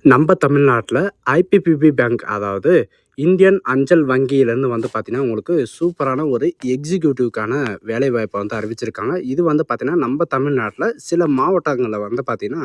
நம்ம தமிழ்நாட்டில் IPPB bank அதாவது இந்தியன் அஞ்சல் வங்கியிலேருந்து வந்து பார்த்தீங்கன்னா உங்களுக்கு சூப்பரான ஒரு எக்ஸிக்யூட்டிவ்க்கான வேலைவாய்ப்பை வந்து அறிவிச்சிருக்காங்க. இது வந்து பார்த்தீங்கன்னா நம்ம தமிழ்நாட்டில் சில மாவட்டங்களில் வந்து பார்த்தீங்கன்னா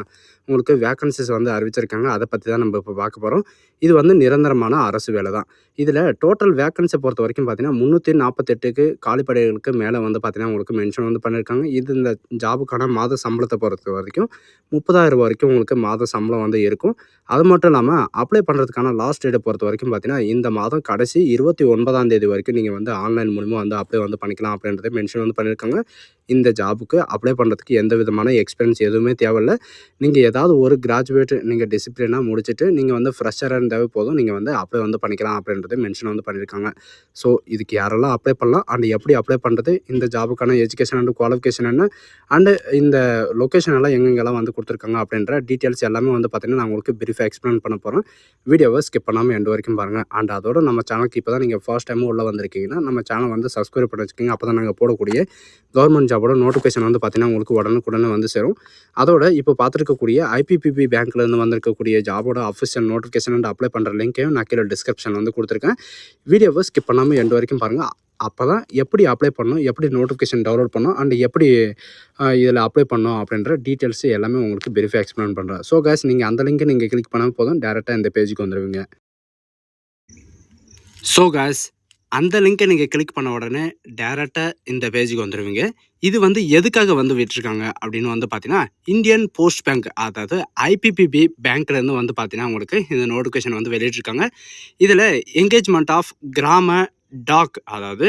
உங்களுக்கு வேக்கன்சிஸ் வந்து அறிவிச்சிருக்காங்க. அதை பற்றி தான் நம்ம இப்போ பார்க்க போகிறோம். இது வந்து நிரந்தரமான அரசு வேலை தான். இதில் டோட்டல் வேக்கன்சி பொறுத்த வரைக்கும் பார்த்தீங்கன்னா 348க்கு காலிப்படைகளுக்கு மேலே வந்து பார்த்தீங்கன்னா உங்களுக்கு மென்ஷன் வந்து பண்ணியிருக்காங்க. இது இந்த ஜாபுக்கான மாத சம்பளத்தை பொறுத்த வரைக்கும் 30,000 வரைக்கும் உங்களுக்கு மாத சம்பளம் வந்து இருக்கும். அது மட்டும் இல்லாமல் அப்ளை பண்ணுறதுக்கான லாஸ்ட் டேட்டை பொறுத்த வரைக்கும் பார்த்தீங்கன்னா இந்த மாதம் கடைசி 29ஆம் தேதி வரைக்கும் நீங்கள் வந்து ஆன்லைன் மூலிமா வந்து அப்ளை வந்து பண்ணிக்கலாம் அப்படின்றத மென்ஷன் வந்து பண்ணியிருக்காங்க. இந்த ஜாபுக்கு அப்ளை பண்ணுறதுக்கு எந்த விதமான எக்ஸ்பீரியன்ஸ் எதுவுமே தேவையில்ல. நீங்கள் ஏதாவது ஒரு கிராஜுவேட் நீங்கள் டிசிப்ளினாக முடிச்சுட்டு நீங்கள் வந்து ஃப்ரெஷராக இருந்தாவே போதும், நீங்கள் வந்து அப்ளை வந்து பண்ணிக்கலாம் அப்படின்றத மென்ஷன் வந்து பண்ணியிருக்காங்க. ஸோ இதுக்கு யாரெல்லாம் அப்ளை பண்ணலாம் அண்ட் எப்படி அப்ளை பண்ணுறது, இந்த ஜாபுக்கான எஜுகேஷன் அண்ட் குவாலிஃபிகேஷன் என்ன, அண்டு இந்த லொக்கேஷன் எல்லாம் எங்கெங்கெல்லாம் வந்து கொடுத்துருக்காங்க அப்படின்ற டீட்டெயில்ஸ் எல்லாமே வந்து பார்த்தீங்கன்னா நான் உங்களுக்கு பிரீஃபாக எக்ஸ்பிளைன் பண்ண போகிறேன். வீடியோவை ஸ்கிப் பண்ணாமல் எண்டு வரைக்கும் பாருங்கள். அண்ட் அதோட நம்ம சேனலுக்கு இப்போ தான் நீங்கள் ஃபர்ஸ்ட் டைமும் உள்ளே வந்திருக்கீங்கன்னா நம்ம சேனல் வந்து சப்ஸ்கிரைப் பண்ணி வச்சுக்கோங்க. அப்போ தான் நாங்கள் போடக்கூடிய கவர்மெண்ட் ஜாபோட நோட்டிஃபிகேஷன் வந்து பார்த்தீங்கன்னா உங்களுக்கு உடனுக்குடனே வந்து சேரும். அதோட இப்போ பார்த்துருக்கக்கூடிய ஐபிபிபி பேங்க்லேருந்து வந்திருக்கக்கூடிய ஜாபோட அஃபிஷியல் நோட்டிஃபிகேஷன் அண்ட் அப்ளை பண்ணுற லிங்க்கையும் நான் கீழே டிஸ்கிரிப்ஷன் வந்து கொடுத்துருக்கேன். வீடியோவை ஸ்கிப் பண்ணாமல் எண்டு வரைக்கும் பாருங்கள். அப்போ தான் எப்படி அப்ளை பண்ணணும், எப்படி நோட்டிஃபிகேஷன் டவுன்லோட் பண்ணணும் அண்ட் எப்படி இதில் அப்ளை பண்ணணும் அப்படின்ற டீட்டெயில்ஸ் எல்லாமே உங்களுக்கு பிரீஃபாக எக்ஸ்பிளைன் பண்ணுறேன். ஸோ காய்ஸ், நீங்கள் அந்த லிங்க்கை நீங்கள் கிளிக் பண்ணால் போதும், டேரெக்டாக இந்த பேஜுக்கு வந்துடுவீங்க. ஸோ காய்ஸ், அந்த லிங்க்கை நீங்கள் கிளிக் பண்ண உடனே டேரெக்டாக இந்த பேஜுக்கு வந்துடுவீங்க. இது வந்து எதுக்காக வந்து விட்டுருக்காங்க அப்படின்னு வந்து பார்த்தீங்கன்னா இந்தியன் போஸ்ட் பேங்க் அதாவது ஐபிபிபி பேங்க்லேருந்து வந்து பார்த்தீங்கன்னா உங்களுக்கு இந்த நோட்டிஃபிகேஷன் வந்து வெளியிட்டிருக்காங்க. இதில் என்கேஜ்மெண்ட் ஆஃப் கிராம டாக் அதாவது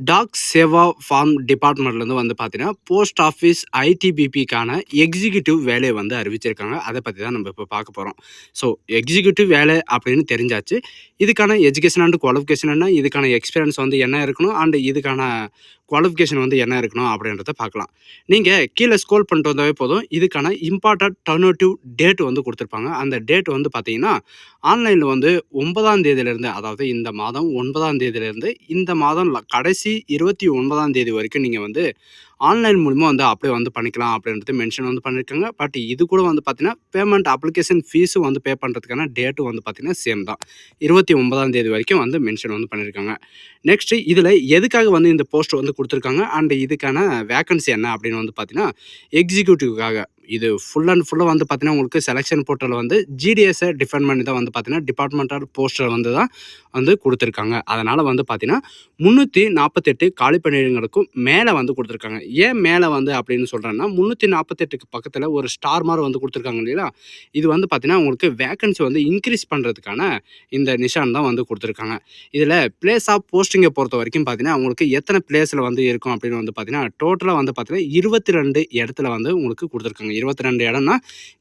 டாக் சேவா ஃபார்ம் டிபார்ட்மெண்ட்லேருந்து வந்து பார்த்தீங்கன்னா போஸ்ட் ஆஃபீஸ் ஐடிபிபிக்கான எக்ஸிக்யூட்டிவ் வேலையை வந்து அறிவிச்சிருக்காங்க. அதை பற்றி தான் நம்ம இப்போ பார்க்க போகிறோம். ஸோ எக்ஸிக்யூட்டிவ் வேலை அப்படின்னு தெரிஞ்சாச்சு. இதுக்கான எஜுகேஷன் அண்ட் குவாலிஃபிகேஷன் என்ன, இதுக்கான எக்ஸ்பீரியன்ஸ் வந்து என்ன இருக்கணும் அண்ட் இதுக்கான குவாலிஃபிகேஷன் வந்து என்ன இருக்கணும் அப்படின்றத பார்க்கலாம். நீங்கள் கீழே ஸ்க்ரோல் பண்ணிட்டு வந்தாவே போதும். இதுக்கான இம்பார்ட்டன்ட் டர்னேட்டிவ் டேட் வந்து கொடுத்துருப்பாங்க. அந்த டேட் வந்து பார்த்தீங்கன்னா ஆன்லைனில் வந்து 9ஆம் தேதியிலேருந்து அதாவது இந்த மாதம் 9ஆம் தேதியிலேருந்து இந்த மாதம் கடைசி 29ஆம் தேதி வரைக்கும் நீங்கள் வந்து ஆன்லைன் மூலிமா வந்து அப்ளை வந்து பண்ணிக்கலாம் அப்படின்றது மென்ஷன் வந்து பண்ணியிருக்காங்க. பட் இது கூட வந்து பார்த்தீங்கன்னா பேமெண்ட் அப்ளிகேஷன் ஃபீஸும் வந்து பே பண்ணுறதுக்கான டேட்டும் வந்து பார்த்தீங்கன்னா சேம் தான். 29ஆம் தேதி வரைக்கும் வந்து மென்ஷன் வந்து பண்ணியிருக்காங்க. நெக்ஸ்ட்டு இதில் எதுக்காக வந்து இந்த போஸ்ட் வந்து கொடுத்துருக்காங்க அண்ட் இதுக்கான வேக்கன்சி என்ன அப்படின்னு வந்து பார்த்தீங்கன்னா எக்ஸிக்யூட்டிவ்காக. இது ஃபுல் அண்ட் ஃபுல்லாக வந்து பார்த்தீங்கன்னா உங்களுக்கு செலெக்ஷன் போர்ட்டலில் வந்து ஜிடிஎஸை டிஃபைன் பண்ணி தான் வந்து பார்த்தீங்கன்னா டிபார்ட்மெண்டல் போஸ்டர் வந்து தான் வந்து கொடுத்துருக்காங்க. அதனால் வந்து பார்த்தீங்கன்னா 348 காலி பணியிடங்களுக்கும் மேலே வந்து கொடுத்துருக்காங்க. ஏன் மேலே வந்து அப்படின்னு சொல்கிறேன்னா 348க்கு பக்கத்தில் ஒரு ஸ்டார் மாதிரி வந்து கொடுத்துருக்காங்க இல்லையா, இது வந்து பார்த்தீங்கன்னா உங்களுக்கு வேக்கன்சி வந்து இன்க்ரீஸ் பண்ணுறதுக்கான இந்த நிஷான் தான் வந்து கொடுத்துருக்காங்க. இதில் பிளேஸ் ஆஃப் போஸ்டிங்கை பொறுத்த வரைக்கும் பார்த்தீங்கன்னா உங்களுக்கு எத்தனை பிளேஸில் வந்து இருக்கும் அப்படின்னு வந்து பார்த்தீங்கன்னா டோட்டலாக வந்து பார்த்தீங்கன்னா 22 இடத்துல வந்து உங்களுக்கு கொடுத்துருக்காங்க. 22 இடம்னா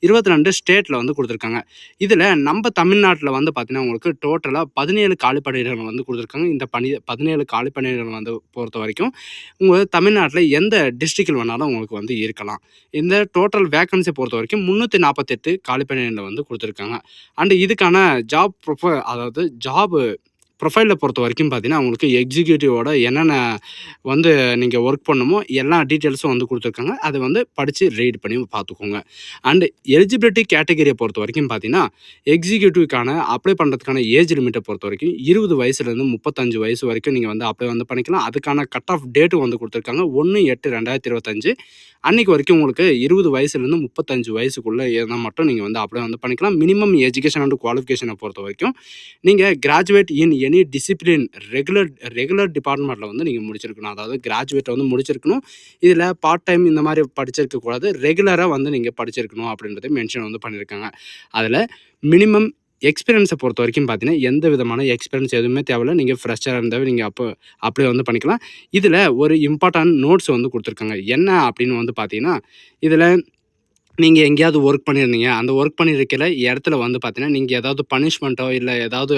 22 ஸ்டேட்டில் வந்து கொடுத்துருக்காங்க. இதில் நம்ம தமிழ்நாட்டில் வந்து பார்த்தீங்கன்னா உங்களுக்கு டோட்டலாக 17 காலி பணியிடங்கள் வந்து கொடுத்துருக்காங்க. இந்த 17 காலி பணியிடங்கள் வந்து பொறுத்த வரைக்கும் உங்கள் தமிழ்நாட்டில் எந்த டிஸ்ட்ரிக்டில் வேணாலும் உங்களுக்கு வந்து இருக்கலாம். இந்த டோட்டல் வேக்கன்சி பொறுத்த வரைக்கும் 348 காலி பணியிடங்கள் வந்து கொடுத்துருக்காங்க. அண்டு இதுக்கான ஜாப் அதாவது ஜாப் ப்ரொஃபைலை பொறுத்த வரைக்கும் பார்த்தீங்கன்னா உங்களுக்கு எக்ஸிக்யூட்டிவோட என்னென்ன வந்து நீங்கள் ஒர்க் பண்ணணுமோ எல்லா டீட்டெயில்ஸும் வந்து கொடுத்துருக்காங்க. அதை வந்து படித்து ரீட் பண்ணி பார்த்துக்கோங்க. அண்டு எலிஜிபிலிட்டி கேட்டகரியை பொறுத்த வரைக்கும் பார்த்தீங்கன்னா எக்ஸிக்யூட்டிவ்க்கான அப்ளை பண்ணுறதுக்கான ஏஜ் லிமிட்டை பொறுத்த வரைக்கும் 20 வயசுலேருந்து 35 வயசு வரைக்கும் நீங்கள் வந்து அப்ளை வந்து பண்ணிக்கலாம். அதுக்கான கட் ஆஃப் டேட்டும் வந்து கொடுத்துருக்காங்க 1/8/2025. அன்றைக்கு வரைக்கும் உங்களுக்கு 20 வயசுலேருந்து 35 வயசுக்குள்ளே இருந்தால் மட்டும் நீங்கள் வந்து அப்ளை வந்து பண்ணிக்கலாம். மினிமம் எஜுகேஷன் அண்ட் குவாலிஃபிகேஷனை பொறுத்த வரைக்கும் நீங்கள் graduate in any discipline regular டிபார்ட்மெண்ட்டில் வந்து நீங்கள் முடிச்சிருக்கணும். அதாவது கிராஜுவேட்டை வந்து முடிச்சிருக்கணும். இதில் பார்ட் டைம் இந்த மாதிரி படிச்சிருக்கக்கூடாது, ரெகுலராக வந்து நீங்கள் படிச்சிருக்கணும் அப்படின்றத மென்ஷன் வந்து பண்ணியிருக்காங்க. அதில் மினிமம் எக்ஸ்பீரியன்ஸை பொறுத்த வரைக்கும் பார்த்தீங்கன்னா எந்த விதமான எக்ஸ்பீரியன்ஸ் எதுவுமே தேவையில்ல. நீங்கள் ஃப்ரெஷ்ஷாக இருந்தாவே நீங்கள் அப்ளை வந்து பண்ணிக்கலாம். இதில் ஒரு இம்பார்ட்டன்ட் நோட்ஸ் வந்து கொடுத்துருக்காங்க. என்ன அப்படின்னு வந்து பார்த்தீங்கன்னா இதில் நீங்கள் எங்கேயாவது ஒர்க் பண்ணியிருந்தீங்க, அந்த ஒர்க் பண்ணியிருக்கிற இடத்துல வந்து பார்த்தீங்கன்னா நீங்கள் ஏதாவது பனிஷ்மெண்ட்டோ இல்லை ஏதாவது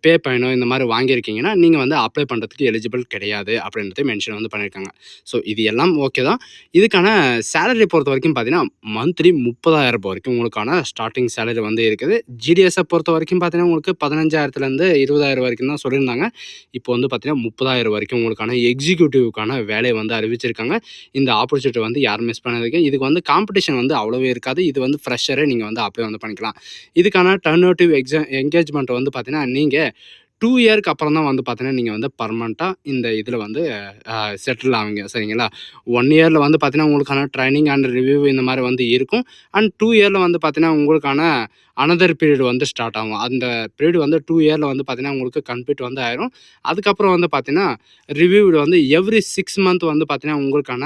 பே ஃபைனோ இந்த மாதிரி வாங்கியிருக்கீங்கன்னா நீங்கள் வந்து அப்ளை பண்ணுறதுக்கு எலிஜிபிள் கிடையாது அப்படின்றது மென்ஷன் வந்து பண்ணியிருக்காங்க. ஸோ இது எல்லாம் ஓகே தான். இதுக்கான சேலரி பொறுத்த வரைக்கும் பார்த்தீங்கன்னா மந்த்லி 30,000 வரைக்கும் உங்களுக்கான ஸ்டார்டிங் சேலரி வந்து இருக்குது. ஜிடிஎஸை பொறுத்த வரைக்கும் பார்த்தீங்கன்னா உங்களுக்கு 15,000லேருந்து 20,000 வரைக்கும் தான் சொல்லியிருந்தாங்க. இப்போ வந்து பார்த்தீங்கன்னா 30,000 வரைக்கும் உங்களுக்கான எக்ஸிக்யூட்டிவ்க்கான வேலையை வந்து அறிவிச்சிருக்காங்க. இந்த ஆப்பர்ச்சுனிட்டி வந்து யாரும் மிஸ் பண்ணாதீங்க. இதுக்கு வந்து காம்படிஷன் காம்படிஷன் வந்து அவ்வளவு இருக்காது. இது வந்து ஃப்ரெஷரே நீங்க வந்து அப்ளை வந்து பண்ணிக்கலாம். இதுக்கான டர்னேட்டிவ் என்கேஜ்மெண்ட் வந்து பார்த்தீங்கன்னா, நீங்க 2 இயர்க்கு அப்புறம் தான் வந்து பார்த்தீங்கன்னா, நீங்க வந்து பெர்மனன்ட்டா இந்த இதில வந்து செட்டில் ஆவீங்க. சரிங்களா? 1 இயர்ல வந்து பார்த்தீங்கன்னா, உங்களுக்கான ட்ரெய்னிங் அண்ட் ரிவ்யூ இந்த மாரி வந்து இருக்கும். அண்ட் 2 இயர்ல வந்து பார்த்தீங்கன்னா, உங்களுக்கான அனதர் பீரியட் வந்து ஸ்டார்ட் ஆகும். அந்த பீரியட் வந்து 2 இயர்ல வந்து பார்த்தீங்கன்னா, உங்களுக்கு கம்ப்ளீட் வந்து ஆயிரும். அதுக்கப்புறம் வந்து பார்த்தீங்கன்னா, ரிவ்யூவ்டு வந்து எவ்ரி 6 மந்த் வந்து பார்த்தீங்கன்னா, உங்களுக்கான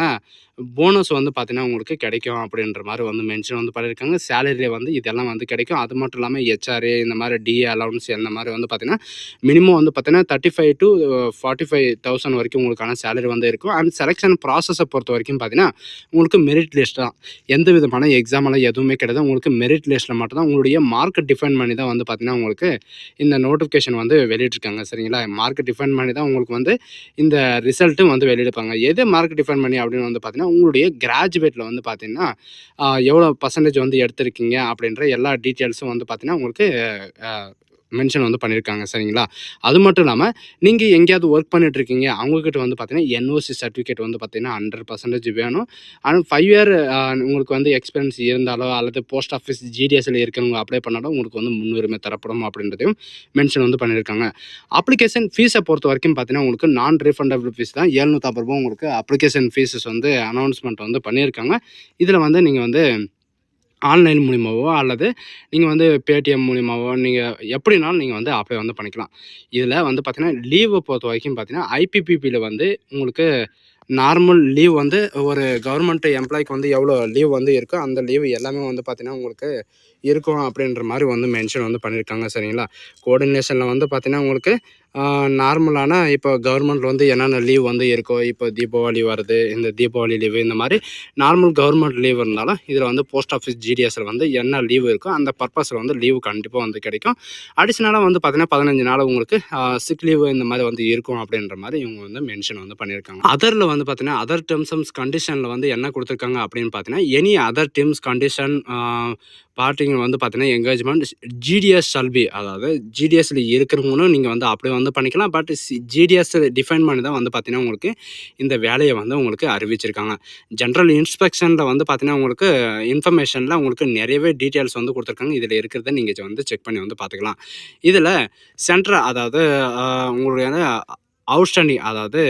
போனஸ் வந்து பார்த்தீங்கன்னா, உங்களுக்கு கிடைக்கும் அப்படின்ற மாரி வந்து மென்ஷன் வந்து பண்ணியிருக்காங்க. சேலரில வந்து இதெல்லாம் வந்து கிடைக்கும். அது மட்டும் இல்லாம ஹெச்ஆர்ஏ இந்த மாரி டிஏ அலவன்ஸ் இந்த மாரி வந்து பார்த்தீங்கன்னா, மினிமம் வந்து பார்த்தீங்கன்னா 35,000 to 45,000 வரைக்கும் உங்களுக்கான சேலரி வந்து இருக்கும். அண்ட் செலக்ஷன் ப்ராசஸை பொறுத்த வரைக்கும் பார்த்தீங்கன்னா, உங்களுக்கு மெரிட் லிஸ்ட் தான். எந்த விதமான எக்ஸாமெல்லாம் எதுவுமே கிடையாது. உங்களுக்கு மெரிட் லிஸ்ட்டில மட்டும் தான் உங்களுடைய மார்க் டிஃபைன் பண்ணி தான் வந்து பார்த்தீங்கன்னா, உங்களுக்கு இந்த நோட்டிஃபிகேஷன் வந்து வெளியிட்டிருக்காங்க. சரிங்களா? மார்க் டிஃபைன் பண்ணி தான் உங்களுக்கு வந்து இந்த ரிசல்ட்டும் வந்து வெளியிடுப்பாங்க. எது மார்க் டிஃபைன் பண்ணி அப்படின்னு வந்து பார்த்தீங்கன்னா, உங்களுடைய கிராஜுவேட்ல வந்து பார்த்தீங்கன்னா, எவ்வளோ பர்சன்டேஜ் வந்து எடுத்திருக்கீங்க அப்படின்ற எல்லா டீட்டெயில்ஸும் வந்து பார்த்தீங்கன்னா, உங்களுக்கு அ மென்ஷன் வந்து பண்ணியிருக்காங்க. சரிங்களா? அது மட்டும் இல்லாம, நீங்க எங்கேயாவது ஒர்க் பண்ணிட்டு இருக்கீங்க. அவங்ககிட்ட வந்து பார்த்தீங்கன்னா, என்ஓசி சர்டிஃபிகேட் வந்து பார்த்தீங்கன்னா 100% வேணும். அண்ட் 5 இயர் உங்களுக்கு வந்து எக்ஸ்பீரியன்ஸ் இருந்தாலோ, அல்லது போஸ்ட் ஆஃபீஸ் ஜிடிஎஸ்ல இருக்கிறவங்க அப்ளை பண்ணாலும் உங்களுக்கு வந்து முன்னுரிமை தரப்படும் அப்படின்றதையும் மென்ஷன் வந்து பண்ணியிருக்காங்க. அப்ளிகேஷன் ஃபீஸை பொறுத்த வரைக்கும் பார்த்தீங்கன்னா, உங்களுக்கு நான் ரீஃபண்டபிள் ஃபீஸ் தான். ரூ. 750 உங்களுக்கு அப்ளிகேஷன் ஃபீஸஸ் வந்து அனௌன்ஸ்மெண்ட் வந்து பண்ணியிருக்காங்க. இதில வந்து நீங்க வந்து ஆன்லைன் மூலியமாவோ அல்லது நீங்க வந்து Paytm மூலியமாவோ நீங்க எப்படினாலும் நீங்க வந்து அப்ளை வந்து பண்ணிக்கலாம். இதில வந்து பார்த்தீங்கன்னா, லீவ பொறுத்த வரைக்கும் பார்த்தீங்கன்னா, ஐபிபிபில வந்து உங்களுக்கு நார்மல் லீவ் வந்து ஒரு கவர்மெண்ட் எம்ப்ளாய்க்கு வந்து எவ்வளோ லீவ் வந்து இருக்கோ, அந்த லீவ் எல்லாமே வந்து பார்த்தீங்கன்னா, உங்களுக்கு இருக்கும் அப்படின்ற மாரி வந்து மென்ஷன் வந்து பண்ணியிருக்காங்க. சரிங்களா? கோஆர்டினேஷன்ல வந்து பார்த்தீங்கன்னா, உங்களுக்கு நார்மலான இப்போ கவர்மெண்ட்ல வந்து என்னென்ன லீவ் வந்து இருக்கோ, இப்போ தீபாவளி வருது, இந்த தீபாவளி லீவு இந்த மாரி நார்மல் கவர்மெண்ட் லீவ் இருந்தாலும், இதில வந்து போஸ்ட் ஆஃபீஸ் ஜிடிஎஸ்ல வந்து என்ன லீவ் இருக்கோ, அந்த பர்ப்பஸ்ல வந்து லீவ் கண்டிப்பா வந்து கிடைக்கும். அடிஷனலா வந்து பார்த்தீங்கன்னா, 15 நாள் உங்களுக்கு சிக் லீவ் இந்த மாரி வந்து இருக்கும் அப்படின்ற மாரி இவங்க வந்து மென்ஷன் வந்து பண்ணியிருக்காங்க. அதர்ல வந்து பார்த்தீங்கன்னா, அதர் டெர்ம்ஸ் அண்ட் கண்டிஷன்ல வந்து என்ன குடுத்துருக்காங்க அப்படின்னு பார்த்தீங்கன்னா, எனி அதர் டெர்ம்ஸ் கண்டிஷன் பார்ட்டிங்க வந்து பார்த்தீங்கன்னா, என்கேஜ்மெண்ட் ஜிடிஎஸ் ஷால் பி அதாவது ஜிடிஎஸ்ல இருக்கிறவங்களும் நீங்க வந்து அப்ளை வந்து பண்ணிக்கலாம். பட் ஜிடிஎஸ் டிஃபைன் பண்ணி தான் வந்து பார்த்தீங்கன்னா, உங்களுக்கு இந்த வேலைய வந்து உங்களுக்கு அறிவிச்சிருக்காங்க. ஜெனரல் இன்ஸ்பெக்ஷன்ல வந்து பார்த்தீங்கன்னா, உங்களுக்கு இன்ஃபர்மேஷன்ல உங்களுக்கு நிறையவே டீட்டெயில்ஸ் வந்து குடுத்துருக்காங்க. இதில இருக்கிறத நீங்க வந்து செக் பண்ணி வந்து பார்த்துக்கலாம். இதில சென்ட்ரல் அதாவது உங்களுடைய அவுட்ஸ்டாண்டிங் அதாவது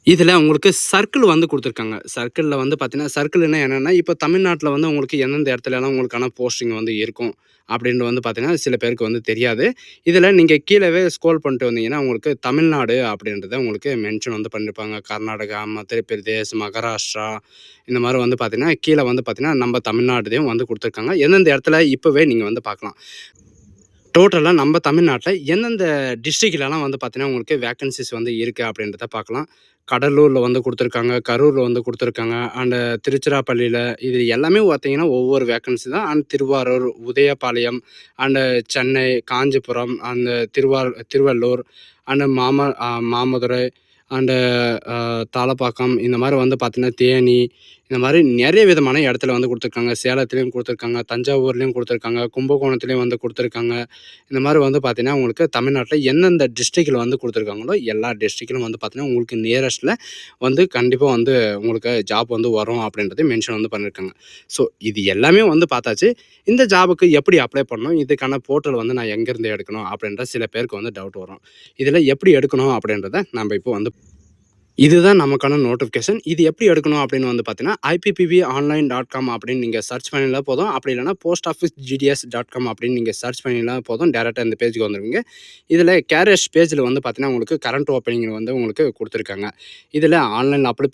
இதில உங்களுக்கு சர்க்கிள் வந்து குடுத்துருக்காங்க. சர்க்கிள்ல வந்து பார்த்தீங்கன்னா, சர்க்கிள்னா என்னன்னா, இப்போ தமிழ்நாட்ல வந்து உங்களுக்கு எந்தெந்த இடத்துலலாம் உங்களுக்கான போஸ்டிங் வந்து இருக்கும் அப்படின்னு வந்து பார்த்தீங்கன்னா, சில பேருக்கு வந்து தெரியாது. இதில நீங்க கீழவே ஸ்க்ரோல் பண்ணிட்டு வந்தீங்கன்னா, உங்களுக்கு தமிழ்நாடு அப்படின்றத உங்களுக்கு மென்ஷன் வந்து பண்ணியிருப்பாங்க. கர்நாடகா, மத்திய பிரதேஷ், மகாராஷ்டிரா இந்த மாரி வந்து பார்த்தீங்கன்னா, கீழ வந்து பார்த்தீங்கன்னா, நம்ம தமிழ்நாடுதையும் வந்து குடுத்துருக்காங்க. எந்தெந்த இடத்துல இப்பவே நீங்க வந்து பார்க்கலாம். டோட்டலா நம்ம தமிழ்நாட்ல எந்தெந்த டிஸ்ட்ரிக்ட்லலாம் வந்து பார்த்தீங்கன்னா, உங்களுக்கு வேக்கன்ஸிஸ் வந்து இருக்கு அப்படின்றத பார்க்கலாம். கடலூர்ல வந்து குடுத்துருக்காங்க, கரூர்ல வந்து குடுத்துருக்காங்க, அண்ட் திருச்சிராப்பள்ளியில இது எல்லாமே பார்த்தீங்கன்னா, ஒவ்வொரு வேக்கன்ஸி தான். And Thiruvarur, Udayapalayam, and Chennai, Kanchipuram, and Tiruvallur, and மாமதுரை, அண்ட் தாளப்பாக்கம் இந்த மாரி வந்து பார்த்தீங்கன்னா, தேனி இந்த மாரி நெறைய விதமான இடத்துல வந்து குடுத்துருக்காங்க. சேலத்திலயும் குடுத்துருக்காங்க, தஞ்சாவூர்லயும் குடுத்துருக்காங்க, கும்பகோணத்திலயும் வந்து குடுத்துருக்காங்க. இந்த மாரி வந்து பார்த்தீங்கன்னா, உங்களுக்கு தமிழ்நாட்ல எந்தெந்த டிஸ்ட்ரிக்ட்ல வந்து குடுத்துருக்காங்களோ, எல்லா டிஸ்ட்ரிக்ட்லும் வந்து பார்த்தீங்கன்னா, உங்களுக்கு நியரஸ்ட்ல வந்து கண்டிப்பா வந்து உங்களுக்கு ஜாப் வந்து வரும் அப்படின்றத மென்ஷன் வந்து பண்ணியிருக்காங்க. ஸோ இது எல்லாமே வந்து பார்த்தாச்சு. இந்த ஜாபுக்கு எப்படி அப்ளை பண்ணணும்? இதுக்கான போர்ட்டல் வந்து நான் எங்கேருந்து எடுக்கணும்? அப்படின்ற சில பேருக்கு வந்து டவுட் வரும். இதில எப்படி எடுக்கணும் அப்படின்றத நம்ப இப்போ வந்து இதுதான் நமக்கான நோட்டிஃபிகேஷன். இது எப்படி எடுக்கணும் அப்படின்னு வந்து பார்த்தீங்கன்னா, IPPBonline.com அப்படின்னு நீங்க சர்ச் பண்ணினா போதும். அப்படி இல்லன்னா postaffisegds.com அப்படின்னு நீங்க சர்ச் பண்ணினா போதும். டைரக்ட்டா இந்த பேஜ்க்கு வந்துருவீங்க. இதில கேரியர்ஸ் பேஜ்ல வந்து பார்த்தீங்கன்னா, உங்களுக்கு கரண்ட் ஓப்பனிங் வந்து உங்களுக்கு குடுத்துருக்காங்க. இதில ஆன்லைன் அப்ளை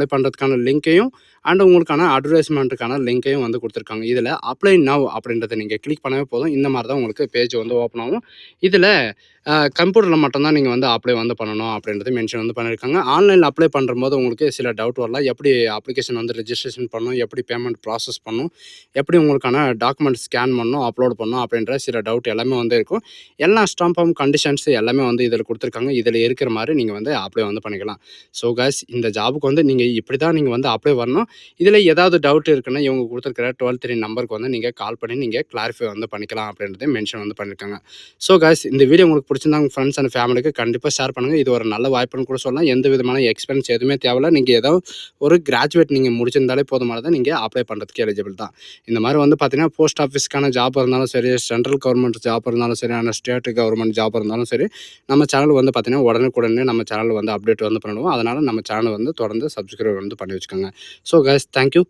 பண்ணுறதுக்கான லிங்க்கையும் அண்ட் உங்களுக்கான அட்வர்டைஸ்மென்ட்டுக்கான லிங்க்கையும் வந்து குடுத்துருக்காங்க. இதில அப்ளை நவ் அப்படின்றத நீங்க கிளிக் பண்ணவே போதும். இந்த மாரி தான் உங்களுக்கு பேஜ் வந்து ஓப்பன் ஆகும். இதில கம்ப்யூட்டர்ல மட்டும் தான் நீங்க வந்து அப்ளை வந்து பண்ணணும் அப்படின்றது மென்ஷன் வந்து பண்ணியிருக்காங்க. ஆன்லைன்ல அப்ளை பண்ணும்போது உங்களுக்கு சில டவுட் வரலாம். எப்படி அப்ளிகேஷன் வந்து ரெஜிஸ்ட்ரேஷன் பண்ணணும்? எப்படி பேமெண்ட் ப்ராசஸ் பண்ணணும்? எப்படி உங்களுக்கான டாக்குமெண்ட் ஸ்கேன் பண்ணணும்? அப்லோட் பண்ணணும்? அப்படின்ற சில டவுட் எல்லாமே வந்து இருக்கும். எல்லா ஸ்டாம்ப் கண்டிஷன்ஸ் எல்லாமே வந்து இதில குடுத்துருக்காங்க. இதில இருக்கிற மாரி நீங்க வந்து அப்ளை வந்து பண்ணிக்கலாம். ஸோ காய்ஸ் இந்த ஜாபுக்கு வந்து நீங்க இப்படி தான் நீங்க வந்து அப்ளை வரணும். இதில் ஏதாவது டவுட் இருக்குன்னா இவங்க கொடுத்துருக்கிற 12 நம்பருக்கு வந்து நீங்கள் கால் பண்ணி நீங்கள் கிளாரிஃபை வந்து பண்ணிக்கலாம் அப்படின்றத மென்ஷன் வந்து பண்ணியிருக்காங்க. ஸோ காய்ஸ், இந்த வீடியோ உங்களுக்கு பிடிச்சிருந்தா உங்கள் ஃப்ரெண்ட்ஸ் அண்ட் ஃபேமிலிக்கு கண்டிப்பாக ஷேர் பண்ணுங்கள். இது ஒரு நல்ல வாய்ப்புன்னு கூட சொல்லலாம். எந்த விதமான எக்ஸ்பீரியன்ஸ் எதுவுமே தேவையில்ல. நீங்கள் ஏதோ ஒரு கிராஜுவேட் நீங்கள் முடிச்சிருந்தாலே போதுமானதான், நீங்கள் அப்ளை பண்ணுறதுக்கு எலிஜிபிள் தான். இந்த மாதிரி வந்து பார்த்தீங்கன்னா போஸ்ட் ஆஃபீஸ்க்கான ஜாப் இருந்தாலும் சரி, சென்ட்ரல் கவர்மெண்ட் ஜாப் இருந்தாலும் சரி, ஆனால் ஸ்டேட் கவர்மெண்ட் ஜாப் இருந்தாலும் சரி, நம்ம சேனல் வந்து பார்த்தீங்கன்னா உடனுக்குடனே நம்ம சேனல் வந்து அப்டேட் வந்து பண்ணுவோம். அதனால் நம்ம சேனல் வந்து தொடர்ந்து சப்ஸ்கிரைப் வந்து பண்ணி வச்சுக்கோங்க. So guys, thank you.